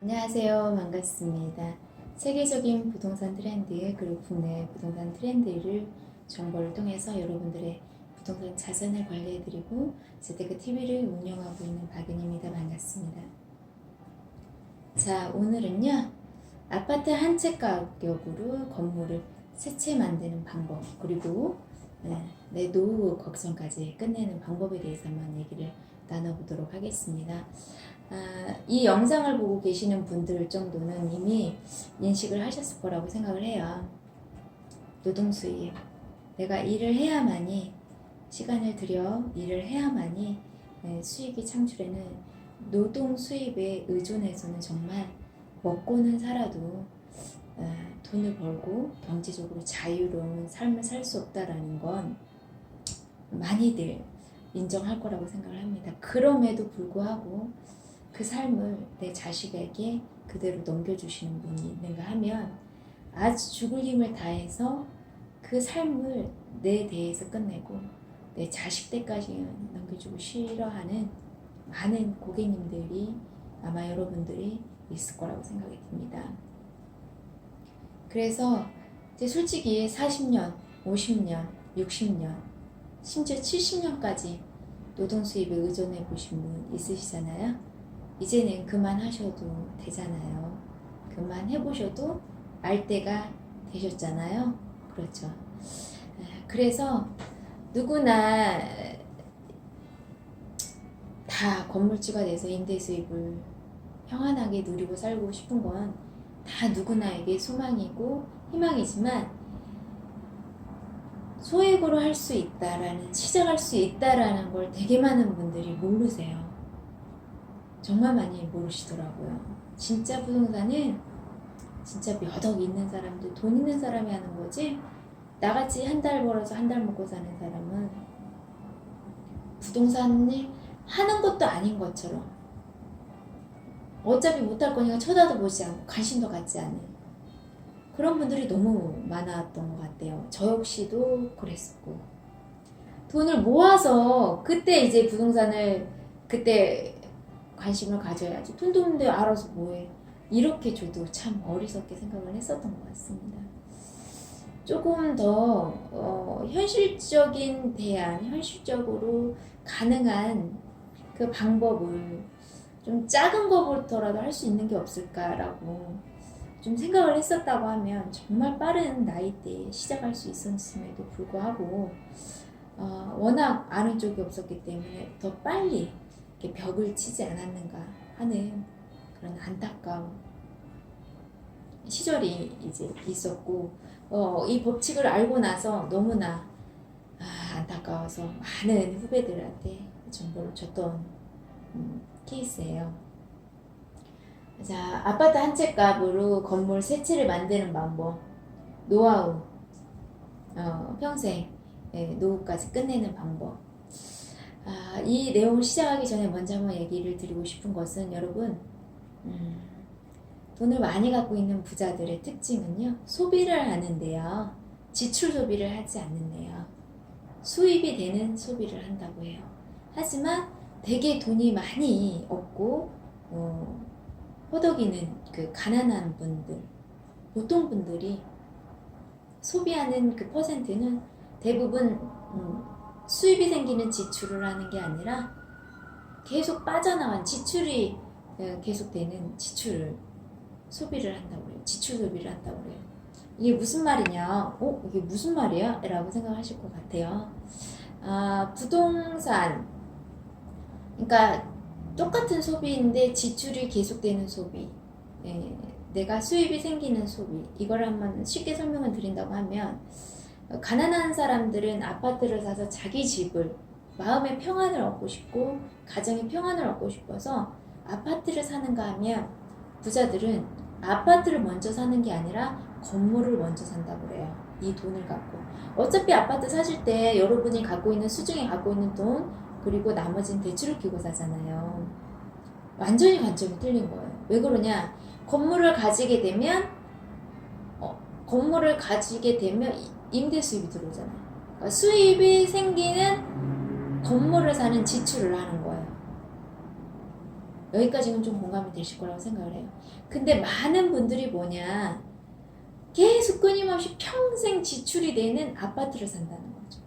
안녕하세요. 반갑습니다. 세계적인 부동산 트렌드 그리고 국내 부동산 트렌드를 정보를 통해서 여러분들의 부동산 자산을 관리해드리고 재테크 TV를 운영하고 있는 박은입니다. 반갑습니다. 자, 오늘은요. 아파트 한 채 가격으로 건물을 세 채 만드는 방법 그리고 내 노후 걱정까지 끝내는 방법에 대해서 한번 얘기를 나눠보도록 하겠습니다. 이 영상을 보고 계시는 분들 정도는 이미 인식을 하셨을 거라고 생각을 해요. 노동수입. 내가 일을 해야만이, 시간을 들여 일을 해야만이 수익이 창출에는 노동수입에 의존해서는 정말 먹고는 살아도 돈을 벌고 경제적으로 자유로운 삶을 살 수 없다라는 건 많이들 인정할 거라고 생각을 합니다. 그럼에도 불구하고 그 삶을 내 자식에게 그대로 넘겨주시는 분이 있는가 하면 아주 죽을 힘을 다해서 그 삶을 내 대에서 끝내고 내 자식 때까지 넘겨주고 싫어하는 많은 고객님들이 아마 여러분들이 있을 거라고 생각이 듭니다. 그래서 이제 솔직히 40년, 50년, 60년, 심지어 70년까지 노동수입에 의존해 보신 분 있으시잖아요. 이제는 그만하셔도 되잖아요. 그만해보셔도 알 때가 되셨잖아요. 그렇죠. 그래서 누구나 다 건물주가 돼서 임대 수입을 평안하게 누리고 살고 싶은 건 다 누구나에게 소망이고 희망이지만 소액으로 할 수 있다라는, 시작할 수 있다라는 걸 되게 많은 분들이 모르세요. 정말 많이 모르시더라고요. 진짜 부동산은 진짜 몇 억 있는 사람들, 돈 있는 사람이 하는 거지, 나같이 한 달 벌어서 한 달 먹고 사는 사람은 부동산을 하는 것도 아닌 것처럼 어차피 못할 거니까 쳐다도 보지 않고 관심도 갖지 않는 그런 분들이 너무 많았던 것 같아요. 저 역시도 그랬었고, 돈을 모아서 그때 이제 부동산을 그때 관심을 가져야지, 돈도 없는데 알아서 뭐해, 이렇게 저도 참 어리석게 생각을 했었던 것 같습니다. 조금 더 현실적인 대안, 현실적으로 가능한 그 방법을 좀 작은 거부터라도 할 수 있는 게 없을까라고 좀 생각을 했었다고 하면 정말 빠른 나이대에 시작할 수 있었음에도 불구하고 워낙 아는 쪽이 없었기 때문에 더 빨리 이렇게 벽을 치지 않았는가 하는 그런 안타까운 시절이 이제 있었고, 이 법칙을 알고 나서 너무나 안타까워서 많은 후배들한테 정보를 줬던 케이스예요. 자, 아파트 한 채 값으로 건물 세 채를 만드는 방법, 노하우, 평생 노후까지 끝내는 방법. 이 내용을 시작하기 전에 먼저 한번 얘기를 드리고 싶은 것은, 여러분, 돈을 많이 갖고 있는 부자들의 특징은요, 소비를 하는데요, 지출 소비를 하지 않는데요, 수입이 되는 소비를 한다고 해요. 하지만 되게 돈이 많이 없고 허덕이는 그 가난한 분들, 보통 분들이 소비하는 그 퍼센트는 대부분 수입이 생기는 지출을 하는 게 아니라 계속 빠져나간 지출이 계속되는 지출을 소비를 한다고 해요. 지출 소비를 한다고 해요. 이게 무슨 말이냐? 이게 무슨 말이야? 라고 생각하실 것 같아요. 부동산, 그러니까 똑같은 소비인데 지출이 계속되는 소비, 내가 수입이 생기는 소비, 이걸 한번 쉽게 설명을 드린다고 하면, 가난한 사람들은 아파트를 사서 자기 집을, 마음의 평안을 얻고 싶고 가정의 평안을 얻고 싶어서 아파트를 사는가 하면, 부자들은 아파트를 먼저 사는 게 아니라 건물을 먼저 산다고 그래요. 이 돈을 갖고. 어차피 아파트 사실 때 여러분이 갖고 있는, 수중에 갖고 있는 돈, 그리고 나머지는 대출을 끼고 사잖아요. 완전히 관점이 틀린 거예요. 왜 그러냐? 건물을 가지게 되면 임대 수입이 들어오잖아요. 그러니까 수입이 생기는 건물을 사는 지출을 하는 거예요. 여기까지는 좀 공감이 되실 거라고 생각을 해요. 근데 많은 분들이 뭐냐, 계속 끊임없이 평생 지출이 되는 아파트를 산다는 거죠.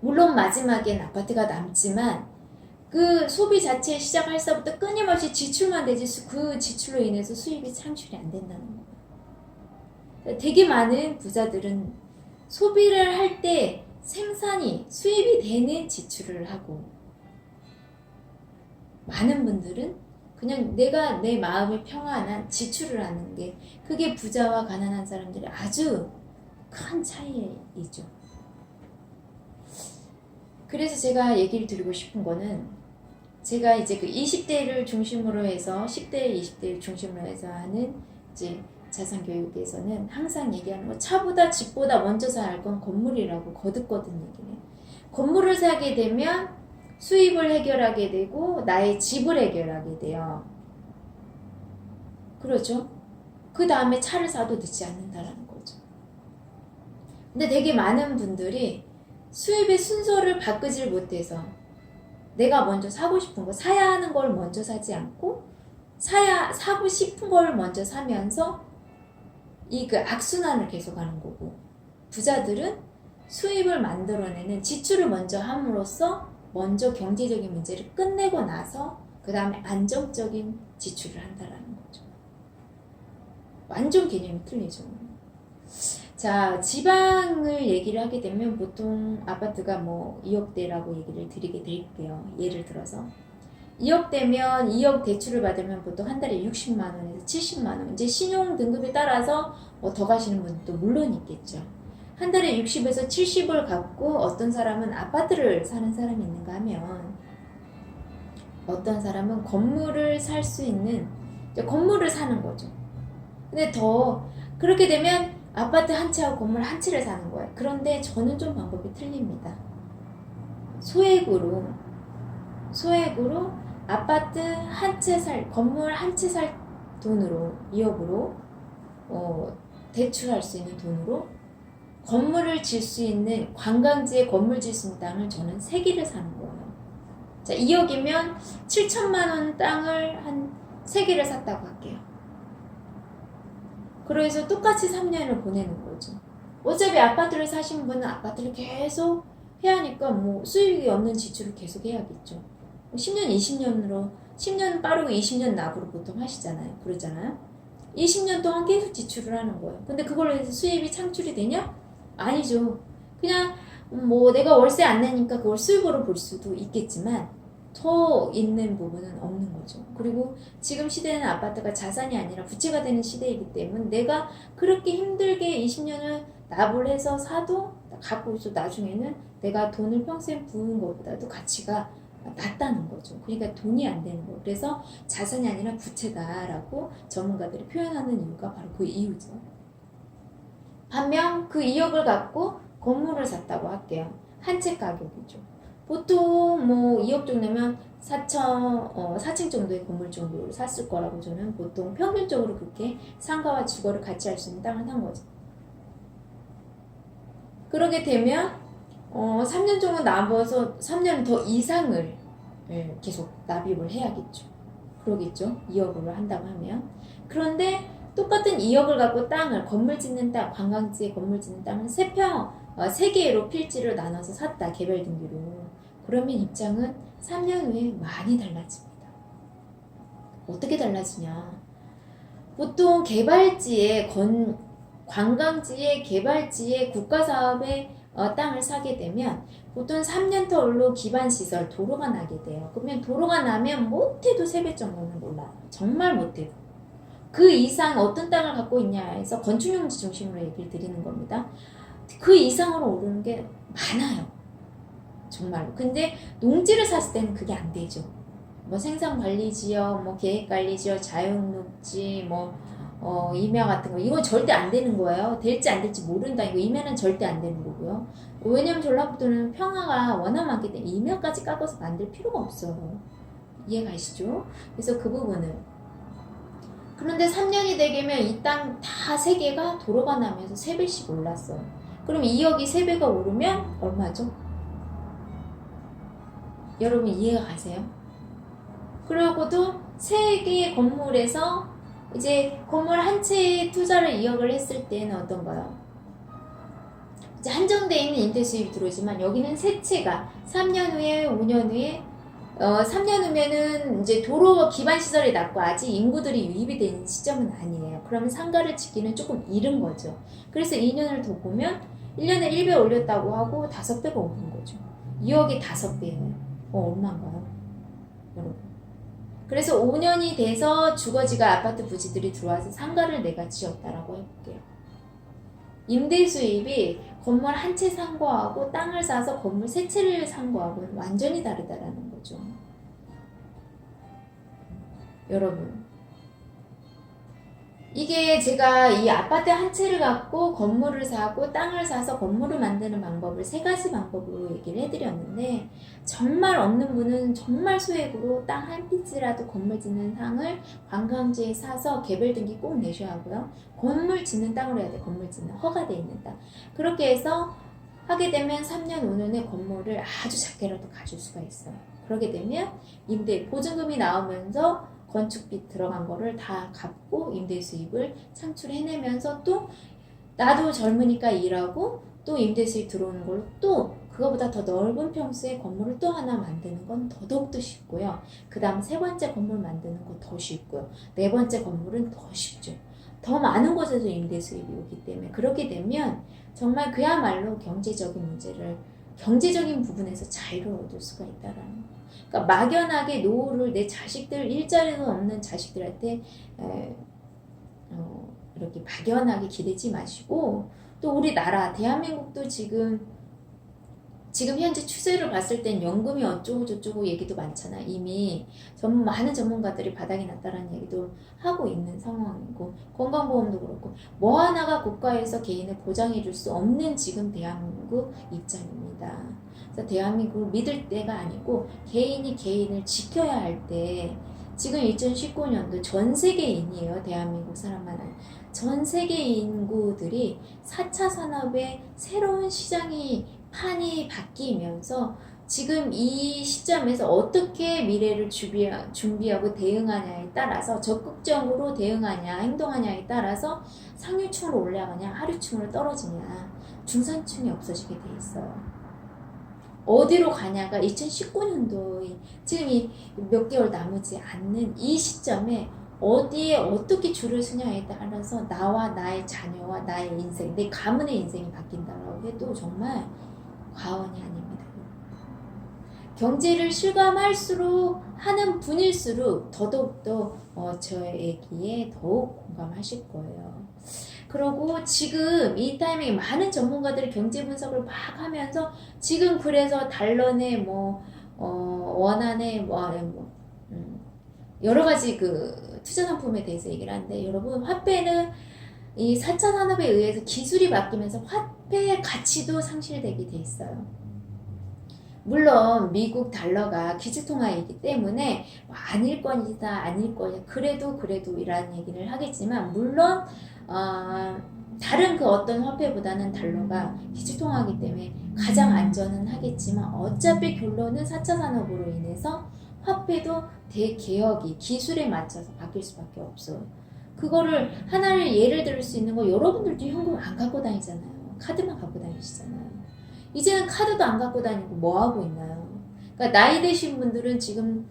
물론 마지막엔 아파트가 남지만 그 소비 자체 시작할 때부터 끊임없이 지출만 되지 그 지출로 인해서 수입이 창출이 안 된다는 거예요. 되게 많은 부자들은 소비를 할 때 생산이 수입이 되는 지출을 하고, 많은 분들은 그냥 내가 내 마음을 평안한 지출을 하는 게, 그게 부자와 가난한 사람들이 아주 큰 차이이죠. 그래서 제가 얘기를 드리고 싶은 거는, 제가 이제 그 20대를 중심으로 해서 10대, 20대를 중심으로 해서 하는 이제 자산교육에서는 항상 얘기하는 거, 차보다 집보다 먼저 사야 할 건 건물이라고 거듭거듭 얘기해요. 건물을 사게 되면 수입을 해결하게 되고 나의 집을 해결하게 돼요. 그렇죠? 그 다음에 차를 사도 늦지 않는다라는 거죠. 근데 되게 많은 분들이 수입의 순서를 바꾸질 못해서 내가 먼저 사고 싶은 거, 사야 하는 걸 먼저 사지 않고 사고 싶은 걸 먼저 사면서 이 그 악순환을 계속하는 거고, 부자들은 수입을 만들어내는 지출을 먼저 함으로써 먼저 경제적인 문제를 끝내고 나서 그 다음에 안정적인 지출을 한다라는 거죠. 완전 개념이 틀리죠. 자, 지방을 얘기를 하게 되면 보통 아파트가 뭐 2억대라고 얘기를 드리게 될게요. 예를 들어서 2억대면 2억 대출을 받으면 보통 한 달에 60만 원에서 70만 원. 이제 신용 등급에 따라서 뭐 더 가시는 분도 물론 있겠죠. 한 달에 60에서 70을 갖고 어떤 사람은 아파트를 사는 사람이 있는가 하면, 어떤 사람은 건물을 살 수 있는, 건물을 사는 거죠. 근데 더 그렇게 되면 아파트 한 채하고 건물 한 채를 사는 거예요. 그런데 저는 좀 방법이 틀립니다. 소액으로 아파트 한 채 건물 한 채 살 돈으로, 2억으로 대출할 수 있는 돈으로 건물을 질 수 있는, 관광지에 건물 질 수 있는 땅을 저는 3개를 사는 거예요. 자, 2억이면 7천만 원 땅을 한 3개를 샀다고 할게요. 그래서 똑같이 3년을 보내는 거죠. 어차피 아파트를 사신 분은 아파트를 계속 해야 하니까 뭐 수익이 없는 지출을 계속 해야겠죠. 10년, 20년으로 10년 빠르고 20년 납으로 보통 하시잖아요. 그러잖아요. 20년 동안 계속 지출을 하는 거예요. 근데 그걸로 해서 수입이 창출이 되냐? 아니죠. 그냥 뭐 내가 월세 안 내니까 그걸 수입으로 볼 수도 있겠지만 더 있는 부분은 없는 거죠. 그리고 지금 시대는 아파트가 자산이 아니라 부채가 되는 시대이기 때문에 내가 그렇게 힘들게 20년을 납을 해서 사도 갖고 있어 나중에는 내가 돈을 평생 부은 것보다도 가치가 낮다는 거죠. 그러니까 돈이 안 되는 거예요. 그래서 자산이 아니라 부채다라고 전문가들이 표현하는 이유가 바로 그 이유죠. 반면 그 2억을 갖고 건물을 샀다고 할게요. 한 채 가격이죠. 보통 뭐 2억 정도면 4층 정도의 건물 정도를 샀을 거라고 저는 보통 평균적으로 그렇게 상가와 주거를 같이 할 수 있는 땅을 산 거죠. 그러게 되면 3년 정도 남아서 3년 더 이상을 계속 납입을 해야겠죠. 그러겠죠. 2억으로 한다고 하면. 그런데 똑같은 2억을 갖고 땅을, 건물 짓는 땅, 관광지에 건물 짓는 땅을 3개로 필지를 나눠서 샀다, 개별 등기로. 그러면 입장은 3년 후에 많이 달라집니다. 어떻게 달라지냐? 보통 개발지에 관광지의 개발지에 국가사업에 땅을 사게 되면 보통 3년 터울로 기반시설, 도로가 나게 돼요. 그러면 도로가 나면 못해도 3배 정도는 올라요. 정말 못해도. 그 이상 어떤 땅을 갖고 있냐 해서 건축용지 중심으로 얘기를 드리는 겁니다. 그 이상으로 오르는 게 많아요. 정말로. 근데 농지를 샀을 때는 그게 안 되죠. 뭐 생산관리지역, 뭐 계획관리지역, 자연녹지, 임야 같은 거, 이건 절대 안 되는 거예요. 될지 안 될지 모른다. 이거 임야는 절대 안 되는 거고요. 왜냐면 전라북도는 평화가 워낙 많기 때문에 임야까지 깎아서 만들 필요가 없어요. 이해가시죠? 그래서 그 부분은. 그런데 3년이 되면 이 땅 다 3개가 도로가 나면서 3배씩 올랐어요. 그럼 2억이 3배가 오르면 얼마죠? 여러분 이해가 가세요? 그러고도 세 개의 건물에서 이제 건물 한 채에 투자를 2억을 했을 때는 어떤가요? 이제 한정되어 있는 임대 수입이 들어오지만 여기는 세 채가 3년 후에 5년 후에 3년 후면은 이제 도로 기반 시설이 낮고 아직 인구들이 유입이 되는 시점은 아니에요. 그러면 상가를 짓기는 조금 이른 거죠. 그래서 2년을 더 보면 1년에 1배 올렸다고 하고 5배가 오른 거죠. 2억이 5배예요. 얼마인가요? 여러분. 그래서 5년이 돼서 주거지가 아파트 부지들이 들어와서 상가를 내가 지었다라고 해볼게요. 임대 수입이 건물 한 채 산 거하고 땅을 사서 건물 세 채를 산 거하고는 완전히 다르다라는 거죠. 여러분, 이게 제가 이 아파트 한 채를 갖고 건물을 사고 땅을 사서 건물을 만드는 방법을 세 가지 방법으로 얘기를 해드렸는데, 정말 없는 분은 정말 소액으로 땅 한 피지라도 건물 짓는 땅을 관광지에 사서 개별 등기 꼭 내셔야 하고요. 건물 짓는 땅으로 해야 돼. 건물 짓는 허가되어 있는 땅. 그렇게 해서 하게 되면 3년 5년에 건물을 아주 작게라도 가질 수가 있어요. 그러게 되면 임대 보증금이 나오면서 건축비 들어간 거를 다 갚고 임대 수입을 창출해내면서 또 나도 젊으니까 일하고 또 임대 수입 들어오는 걸로 또 그거보다 더 넓은 평수의 건물을 또 하나 만드는 건 더더욱더 쉽고요. 그 다음 세 번째 건물 만드는 건 더 쉽고요. 네 번째 건물은 더 쉽죠. 더 많은 곳에서 임대 수입이 오기 때문에 그렇게 되면 정말 그야말로 경제적인 부분에서 자유를 얻을 수가 있다라는 거. 그러니까 막연하게 노후를 내 자식들 일자리도 없는 자식들한테 이렇게 막연하게 기대지 마시고 또 우리나라 대한민국도 지금 현재 추세를 봤을 땐 연금이 어쩌고 저쩌고 얘기도 많잖아. 이미 많은 전문가들이 바닥이 났다라는 얘기도 하고 있는 상황이고 건강보험도 그렇고 뭐 하나가 국가에서 개인을 보장해 줄 수 없는 지금 대한민국 입장입니다. 그래서 대한민국을 믿을 때가 아니고 개인이 개인을 지켜야 할 때 지금 2019년도 전 세계인이에요. 대한민국 사람만 아니라 전 세계 인구들이 4차 산업의 새로운 판이 바뀌면서 지금 이 시점에서 어떻게 미래를 준비하고 대응하냐에 따라서 적극적으로 대응하냐 행동하냐에 따라서 상류층으로 올라가냐 하류층으로 떨어지냐 중산층이 없어지게 돼 있어요. 어디로 가냐가 2019년도에 지금 몇 개월 남지 않는 이 시점에 어디에 어떻게 줄을 서냐에 따라서 나와 나의 자녀와 나의 인생, 내 가문의 인생이 바뀐다라고 해도 정말 과언이 아닙니다. 경제를 실감할수록 하는 분일수록 더더욱더 저의 얘기에 더욱 공감하실 거예요. 그리고 지금 이 타이밍에 많은 전문가들이 경제 분석을 막 하면서 지금 그래서 달러내 원안에 여러 가지 그 투자 상품에 대해서 얘기를 하는데 여러분 화폐는 이 4차 산업에 의해서 기술이 바뀌면서 화폐의 가치도 상실되게 돼 있어요. 물론 미국 달러가 기술통화이기 때문에 아닐 거니다 그래도 이라는 얘기를 하겠지만 물론 다른 그 어떤 화폐보다는 달러가 기술통화이기 때문에 가장 안전은 하겠지만 어차피 결론은 4차 산업으로 인해서 화폐도 대개혁이 기술에 맞춰서 바뀔 수밖에 없어요. 그거를 하나를 예를 들 수 있는 거 여러분들도 현금 안 갖고 다니잖아요. 카드만 갖고 다니시잖아요. 이제는 카드도 안 갖고 다니고 뭐 하고 있나요? 그러니까 나이 드신 분들은 지금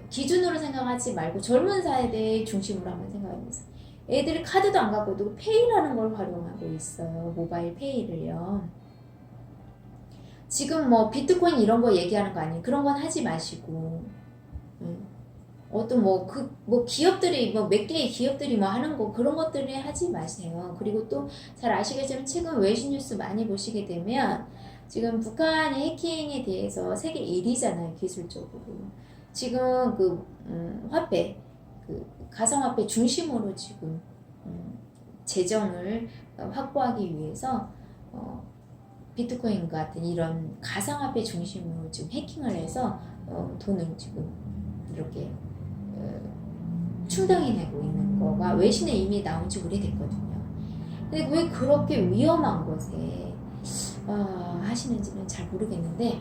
기준으로 생각하지 말고 젊은 세대 중심으로 한번 생각해보세요. 애들이 카드도 안 갖고 있고 페이라는 걸 활용하고 있어요. 모바일 페이를요. 지금 뭐 비트코인 이런 거 얘기하는 거 아니에요. 그런 건 하지 마시고 어떤 기업들이 몇 개의 기업들이 하는 거 그런 것들을 하지 마세요. 그리고 또 잘 아시겠지만 최근 외신 뉴스 많이 보시게 되면 지금 북한의 해킹에 대해서 세계 1위잖아요. 기술적으로. 지금 화폐 가상화폐 중심으로 지금 재정을 확보하기 위해서 비트코인 같은 이런 가상화폐 중심으로 지금 해킹을 해서 돈을 지금 이렇게 충당해내고 있는 거가 외신에 이미 나온 지 오래됐거든요. 근데 왜 그렇게 위험한 것에 하시는지는 잘 모르겠는데,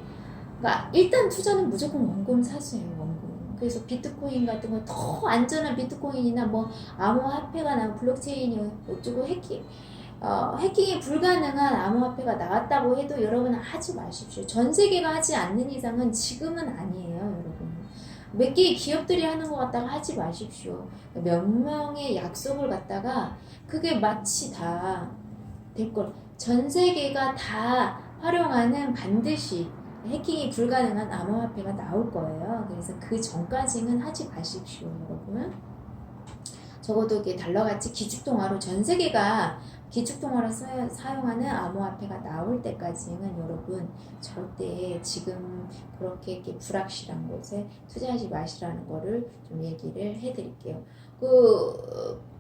그러니까 일단 투자는 무조건 원금 사수예요. 원금. 그래서 비트코인 같은 거 더 안전한 비트코인이나 뭐 암호화폐가 나온 블록체인이 어쩌고 해킹이 불가능한 암호화폐가 나왔다고 해도 여러분 하지 마십시오. 전 세계가 하지 않는 이상은 지금은 아니에요, 여러분. 몇 개의 기업들이 하는 것 같다가 하지 마십시오. 몇 명의 약속을 갖다가 그게 마치 다 될 걸. 전 세계가 다 활용하는 반드시 해킹이 불가능한 암호화폐가 나올 거예요. 그래서 그 전까지는 하지 마십시오, 여러분. 적어도 이게 달러같이 기축통화로 전 세계가 기축통화로 사용하는 암호화폐가 나올 때까지는 여러분 절대 지금 그렇게 이렇게 불확실한 곳에 투자하지 마시라는 거를 좀 얘기를 해드릴게요.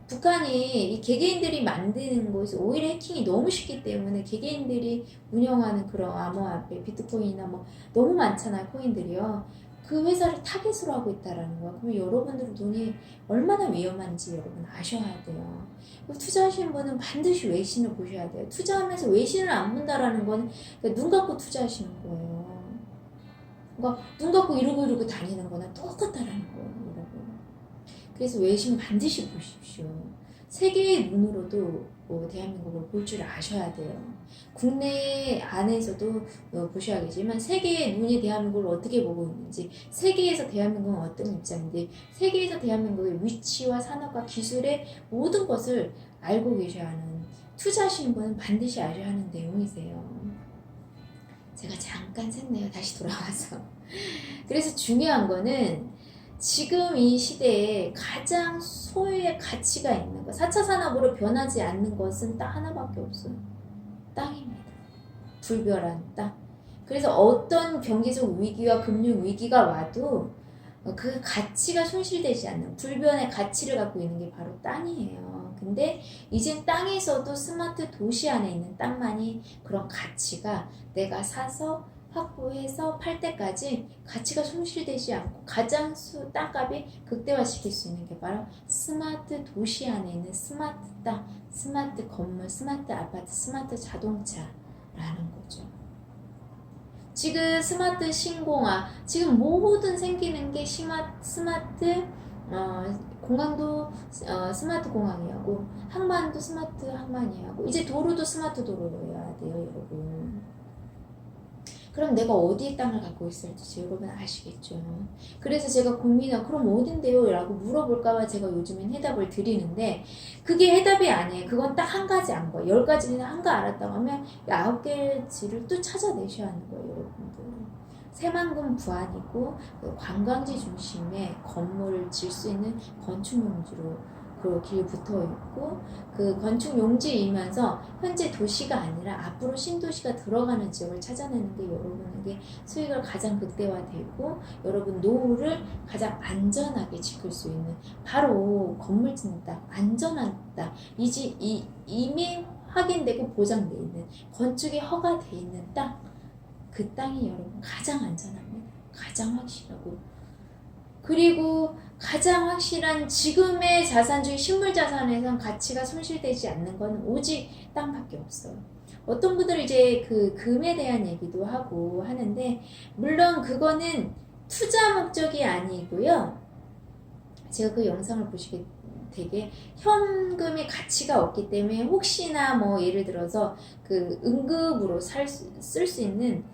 북한이 이 개개인들이 만드는 곳이 오히려 해킹이 너무 쉽기 때문에 개개인들이 운영하는 그런 암호화폐, 비트코인이나 뭐 너무 많잖아요, 코인들이요. 그 회사를 타깃으로 하고 있다라는 거야. 그럼 여러분들 돈이 얼마나 위험한지 여러분 아셔야 돼요. 투자하시는 분은 반드시 외신을 보셔야 돼요. 투자하면서 외신을 안 본다라는 건 눈 감고 투자하시는 거예요. 그러니까 눈 감고 이러고 다니는 거나 똑같다라는 거예요, 여러분. 그래서 외신 반드시 보십시오. 세계의 눈으로도 대한민국을 볼 줄 아셔야 돼요. 국내 안에서도 보셔야겠지만 세계의 눈이 대한민국을 어떻게 보고 있는지, 세계에서 대한민국은 어떤 입장인지, 세계에서 대한민국의 위치와 산업과 기술의 모든 것을 알고 계셔야 하는, 투자하시는 분은 반드시 아셔야 하는 내용이세요. 제가 잠깐 샜네요. 다시 돌아와서. 그래서 중요한 거는 지금 이 시대에 가장 소유의 가치가 있는 것, 4차 산업으로 변하지 않는 것은 딱 하나밖에 없어요. 땅입니다. 불별한 땅. 그래서 어떤 경제적 위기와 금융 위기가 와도 그 가치가 손실되지 않는 불변의 가치를 갖고 있는 게 바로 땅이에요. 근데 이젠 땅에서도 스마트 도시 안에 있는 땅만이 그런 가치가 내가 사서 확보해서 팔 때까지 가치가 손실되지 않고 가장 땅값이 극대화시킬 수 있는 게 바로 스마트 도시 안에 있는 스마트 땅, 스마트 건물, 스마트 아파트, 스마트 자동차라는 거죠. 지금 스마트 신공항, 지금 모든 생기는 게 스마트 공항도 스마트 공항이하고 항만도 스마트 항만이하고 이제 도로도 스마트 도로여야 돼요, 여러분. 그럼 내가 어디에 땅을 갖고 있을지 여러분 아시겠죠? 그래서 제가 그럼 어딘데요? 라고 물어볼까봐 제가 요즘엔 해답을 드리는데 그게 해답이 아니에요. 그건 딱 한 가지 안 거예요. 10가지는 한 거 알았다고 하면 9개지를 또 찾아내셔야 하는 거예요, 여러분들. 새만금 부안이고 관광지 중심의 건물을 질 수 있는 건축용지로 그 길 붙어 있고 그 건축 용지이면서 현재 도시가 아니라 앞으로 신도시가 들어가는 지역을 찾아내는 게 여러분에게 수익을 가장 극대화되고 여러분 노후를 가장 안전하게 지킬 수 있는 바로 건물 짓는 땅, 안전한 땅, 이미 확인되고 보장돼 있는 건축이 허가돼 있는 땅, 그 땅이 여러분 가장 안전합니다. 가장 확실하고 그리고 가장 확실한 지금의 자산 중에 실물 자산에선 가치가 손실되지 않는 건 오직 땅밖에 없어요. 어떤 분들은 이제 그 금에 대한 얘기도 하고 하는데 물론 그거는 투자 목적이 아니고요. 제가 그 영상을 보시게 되게 현금의 가치가 없기 때문에 혹시나 뭐 예를 들어서 그 응급으로 쓸 수 있는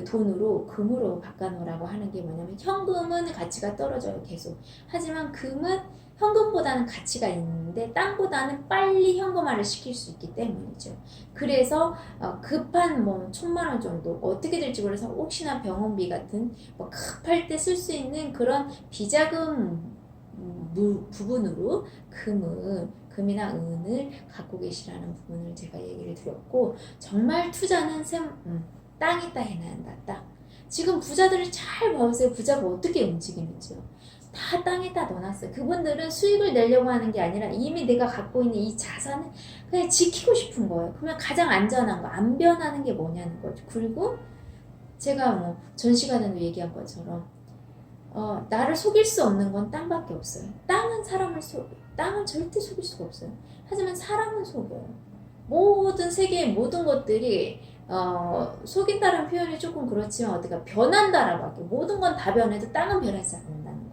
돈으로 금으로 바꿔놓으라고 하는 게 뭐냐면 현금은 가치가 떨어져요 계속. 하지만 금은 현금보다는 가치가 있는데 땅보다는 빨리 현금화를 시킬 수 있기 때문이죠. 그래서 급한 뭐 1,000만 원 정도 어떻게 될지 몰라서 혹시나 병원비 같은 뭐 급할 때 쓸 수 있는 그런 비자금 부분으로 금이나 은을 갖고 계시라는 부분을 제가 얘기를 드렸고 정말 투자는 땅 있다 해놔야 한다. 땅. 지금 부자들을 잘 봐보세요. 부자가 어떻게 움직이는지요. 다 땅에다 넣어놨어요. 그분들은 수익을 내려고 하는 게 아니라 이미 내가 갖고 있는 이 자산을 그냥 지키고 싶은 거예요. 그러면 가장 안전한 거, 안 변하는 게 뭐냐는 거죠. 그리고 제가 뭐 전시관에도 얘기한 것처럼 나를 속일 수 없는 건 땅밖에 없어요. 땅은 땅은 절대 속일 수가 없어요. 하지만 사람은 속여요. 모든 세계의 모든 것들이 속인다는 표현이 조금 그렇지만 어디가 변한다라고 할게요. 모든 건 다 변해도 땅은 변하지 않는다는 거예요.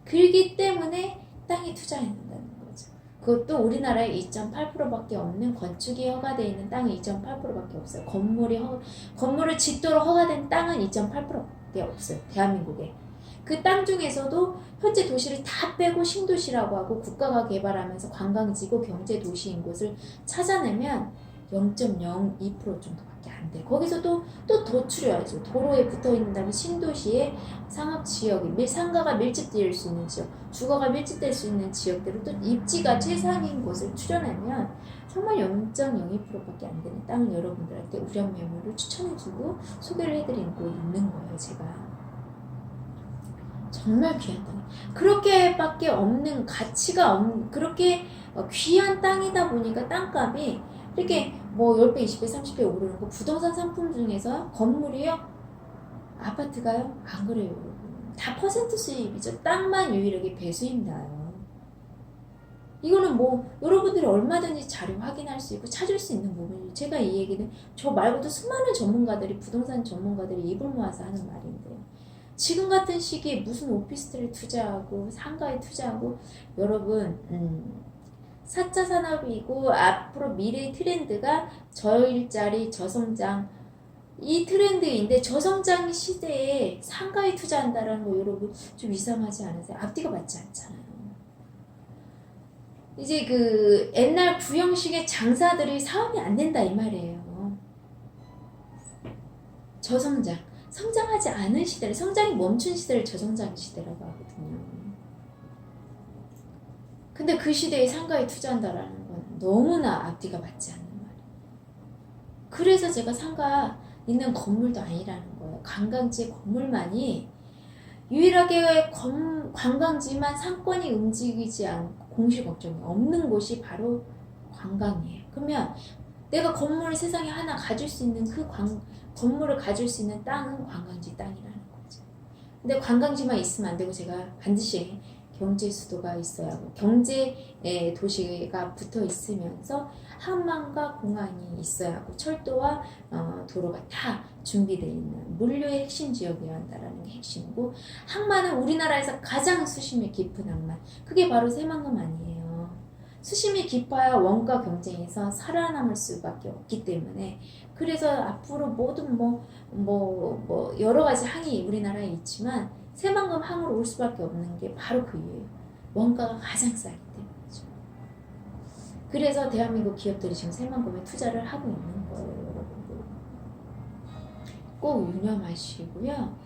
그렇기 때문에 땅에 투자해야 된다는 거죠. 그것도 우리나라에 2.8%밖에 없는 건축이 허가되어 있는 땅이 2.8%밖에 없어요. 건물을 짓도록 허가된 땅은 2.8%밖에 없어요. 대한민국에. 그 땅 중에서도 현재 도시를 다 빼고 신도시라고 하고 국가가 개발하면서 관광지고 경제도시인 곳을 찾아내면 0.02% 정도밖에 안 돼. 거기서 또 더 추려야죠. 도로에 붙어 있는다면 신도시의 상업지역이 상가가 밀집될 수 있는 지역, 주거가 밀집될 수 있는 지역대로 또 입지가 최상인 곳을 추려내면 정말 0.02%밖에 안 되는 땅을 여러분들한테 우량 매물을 추천해주고 소개를 해드리고 있는 거예요. 제가. 정말 귀한 땅. 그렇게밖에 없는 가치가 없는 그렇게 귀한 땅이다 보니까 땅값이 이렇게 뭐 10배, 20배, 30배 오르는 거 부동산 상품 중에서 건물이요? 아파트가요? 안 그래요, 여러분. 다 퍼센트 수입이죠. 땅만 유일하게 배수임 나요. 이거는 뭐 여러분들이 얼마든지 자료 확인할 수 있고 찾을 수 있는 부분이에요. 제가 이 얘기는 저 말고도 수많은 전문가들이 부동산 전문가들이 입을 모아서 하는 말인데 지금 같은 시기에 무슨 오피스텔에 투자하고 상가에 투자하고 여러분 4차 산업이고 앞으로 미래의 트렌드가 저일자리 저성장 이 트렌드인데 저성장 시대에 상가에 투자한다라는 거 여러분 좀 이상하지 않으세요? 앞뒤가 맞지 않잖아요. 이제 그 옛날 구형식의 장사들이 사업이 안 된다 이 말이에요. 저성장 성장하지 않은 시대를 성장이 멈춘 시대를 저성장 시대라고 하거든요. 근데 그 시대에 상가에 투자한다라는 건 너무나 앞뒤가 맞지 않는 말이에요. 그래서 제가 상가 있는 건물도 아니라는 거예요. 관광지의 건물만이 유일하게 관광지만 상권이 움직이지 않고 공실 걱정이 없는 곳이 바로 관광이에요. 그러면 내가 건물을 세상에 하나 가질 수 있는 그 건물을 가질 수 있는 땅은 관광지 땅이라는 거죠. 근데 관광지만 있으면 안 되고 제가 반드시 경제 수도가 있어야 하고 경제 도시가 붙어 있으면서 항만과 공항이 있어야 하고 철도와 도로가 다 준비되어 있는 물류의 핵심 지역이어야 한다는 게 핵심이고 항만은 우리나라에서 가장 수심이 깊은 항만 그게 바로 새만금 아니에요. 수심이 깊어야 원가 경쟁에서 살아남을 수밖에 없기 때문에 그래서 앞으로 모든 여러 가지 항이 우리나라에 있지만 새만금 항으로 올 수밖에 없는 게 바로 그 이유예요. 원가가 가장 싸기 때문이죠. 그래서 대한민국 기업들이 지금 새만금에 투자를 하고 있는 거예요, 여러분들. 꼭 유념하시고요.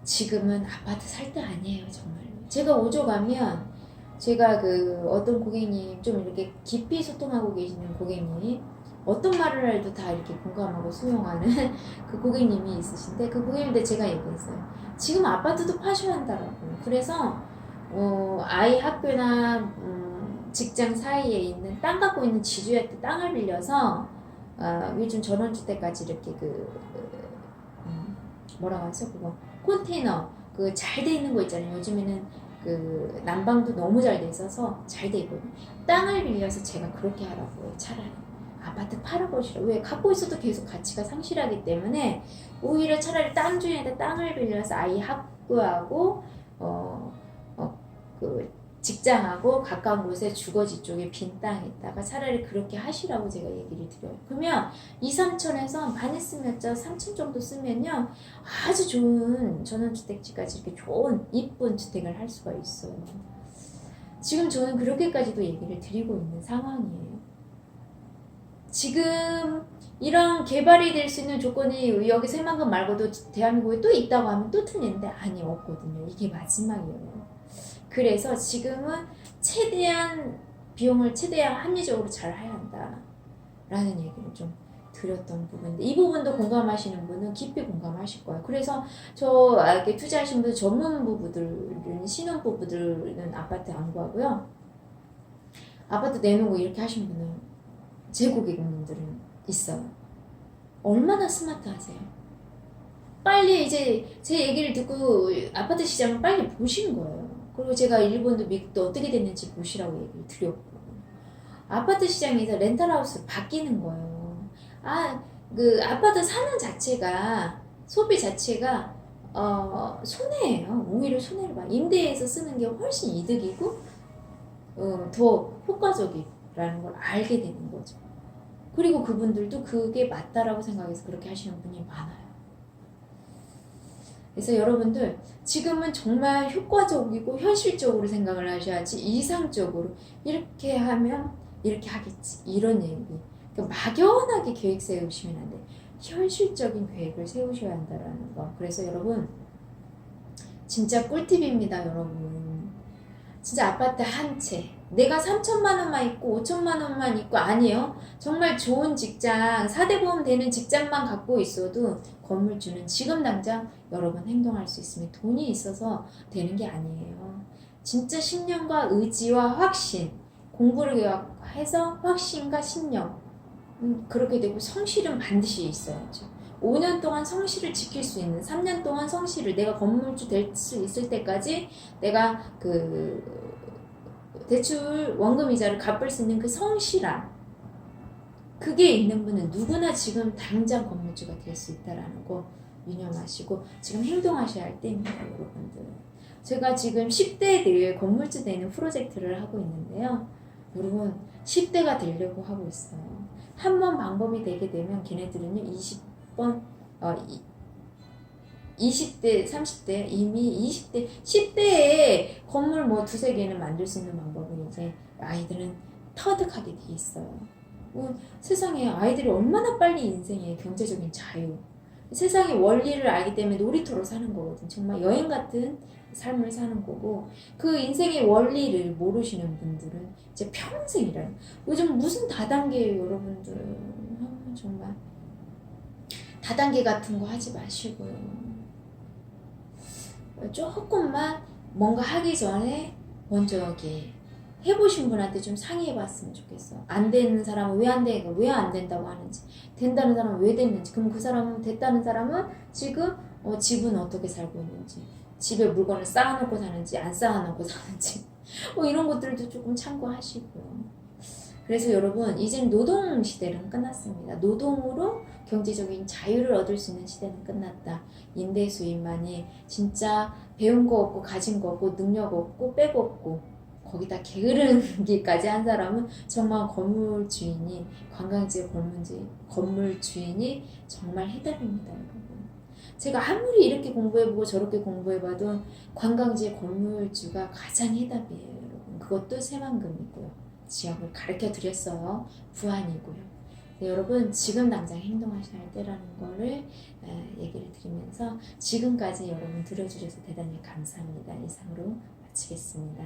지금은 아파트 살 때 아니에요, 정말로. 제가 오죽하면 제가 그 어떤 고객님 좀 이렇게 깊이 소통하고 계시는 고객님 어떤 말을 해도 다 이렇게 공감하고 수용하는 그 고객님이 있으신데 그 고객님한테 제가 얘기했어요. 지금 아파트도 파셔야 한다라고. 그래서 아이 학교나 직장 사이에 있는 땅 갖고 있는 지주한테 땅을 빌려서 요즘 전원주택까지 이렇게 뭐라고 하죠? 그거 컨테이너 그 잘 돼 있는 거 있잖아요. 요즘에는 그 난방도 너무 잘 돼 있어서 잘 돼 있거든요. 땅을 빌려서 제가 그렇게 하라고요. 차라리 아파트 팔아보시라. 왜? 갖고 있어도 계속 가치가 상실하기 때문에 오히려 차라리 땅 주인한테 땅을 빌려서 아이 학교하고 그 직장하고 가까운 곳에 주거지 쪽에 빈 땅에 있다가 차라리 그렇게 하시라고 제가 얘기를 드려요. 그러면 2, 3천에서 많이 쓰면 3천 정도 쓰면요 아주 좋은 전원주택지까지 이렇게 좋은 이쁜 주택을 할 수가 있어요. 지금 저는 그렇게까지도 얘기를 드리고 있는 상황이에요. 지금 이런 개발이 될 수 있는 조건이 여기 새만금 말고도 대한민국에 또 있다고 하면 또 틀리는데 아니 없거든요. 이게 마지막이에요. 그래서 지금은 최대한 비용을 최대한 합리적으로 잘 해야 한다라는 얘기를 좀 드렸던 부분인데 이 부분도 공감하시는 분은 깊이 공감하실 거예요. 그래서 이렇게 투자하신 분들 전문 부부들은 신혼 부부들은 아파트 안 구하고요. 아파트 내놓고 이렇게 하신 분은 제 고객님들은 있어요. 얼마나 스마트하세요? 빨리 이제 제 얘기를 듣고 아파트 시장을 빨리 보신 거예요. 그리고 제가 일본도 미국도 어떻게 됐는지 보시라고 얘기를 드렸고 아파트 시장에서 렌탈하우스로 바뀌는 거예요. 그 아파트 사는 자체가 소비 자체가 손해예요. 오히려 손해를 봐. 임대해서 쓰는 게 훨씬 이득이고 더 효과적이라는 걸 알게 되는 거죠. 그리고 그분들도 그게 맞다라고 생각해서 그렇게 하시는 분이 많아요. 그래서 여러분들 지금은 정말 효과적이고 현실적으로 생각을 하셔야지, 이상적으로 이렇게 하면 이렇게 하겠지 이런 얘기, 그러니까 막연하게 계획 세우시면 안 돼요. 현실적인 계획을 세우셔야 한다는 거. 그래서 여러분 진짜 꿀팁입니다. 여러분 진짜 아파트 한 채, 내가 3천만 원만 있고 5천만 원만 있고, 아니에요. 정말 좋은 직장, 4대 보험 되는 직장만 갖고 있어도 건물주는 지금 당장 여러분 행동할 수 있으면, 돈이 있어서 되는 게 아니에요. 진짜 신념과 의지와 확신, 공부를 해서 확신과 신념, 그렇게 되고 성실은 반드시 있어야죠. 5년 동안 성실을 지킬 수 있는, 3년 동안 성실을, 내가 건물주 될 수 있을 때까지 내가 그 대출 원금 이자를 갚을 수 있는 그 성실함, 그게 있는 분은 누구나 지금 당장 건물주가 될 수 있다라는 거 유념하시고 지금 행동하셔야 할 때입니다. 여러분들, 제가 지금 10대들 건물주 되는 프로젝트를 하고 있는데요. 여러분 10대가 되려고 하고 있어요. 한 번 방법이 되게 되면 걔네들은요 20번 20대, 30대, 이미 20대, 10대에 건물 뭐 두세 개는 만들 수 있는 방법을 이제 아이들은 터득하게 돼 있어요. 세상에 아이들이 얼마나 빨리 인생의 경제적인 자유, 세상의 원리를 알기 때문에 놀이터로 사는 거거든. 정말 여행 같은 삶을 사는 거고, 그 인생의 원리를 모르시는 분들은 이제 평생이라는, 요즘 무슨 다단계예요 여러분들. 정말 다단계 같은 거 하지 마시고요. 조금만 뭔가 하기 전에 먼저 여기 해보신 분한테 좀 상의해봤으면 좋겠어. 안 되는 사람은 왜 안 되고, 왜 안 된다고 하는지, 된다는 사람은 왜 됐는지, 그럼 그 사람은, 됐다는 사람은 지금 집은 어떻게 살고 있는지, 집에 물건을 쌓아놓고 사는지 안 쌓아놓고 사는지 이런 것들도 조금 참고하시고요. 그래서 여러분 이제는 노동 시대는 끝났습니다. 노동으로 경제적인 자유를 얻을 수 있는 시대는 끝났다. 임대 수입만이 진짜 배운 거 없고 가진 거 없고 능력 없고 백 없고 거기다 게으르기까지 한 사람은 정말 건물 주인이, 관광지의 건물 주인이 정말 해답입니다. 여러분, 제가 아무리 이렇게 공부해보고 저렇게 공부해봐도 관광지의 건물주가 가장 해답이에요. 여러분, 그것도 새만금이고요. 지역을 가르쳐 드렸어요. 부안이고요. 네, 여러분 지금 당장 행동하셔야 할 때라는 거를 얘기를 드리면서 지금까지 여러분 들어주셔서 대단히 감사합니다. 이상으로 마치겠습니다.